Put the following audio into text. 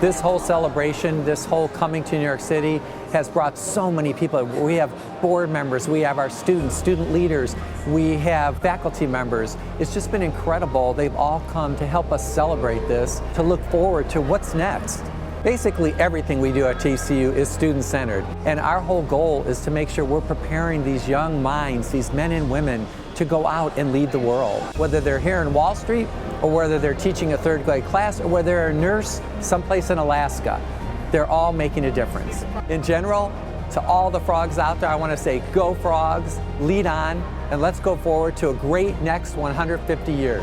This whole celebration, this whole coming to New York City has brought so many people. We have board members, we have our students, student leaders, we have faculty members. It's just been incredible. They've all come to help us celebrate this, to look forward to what's next. Basically everything we do at TCU is student-centered, and our whole goal is to make sure we're preparing these young minds, these men and women, to go out and lead the world. Whether they're here in Wall Street, or whether they're teaching a third grade class, or whether they're a nurse someplace in Alaska, they're all making a difference. In general, to all the frogs out there, I want to say, go frogs, lead on, and let's go forward to a great next 150 years.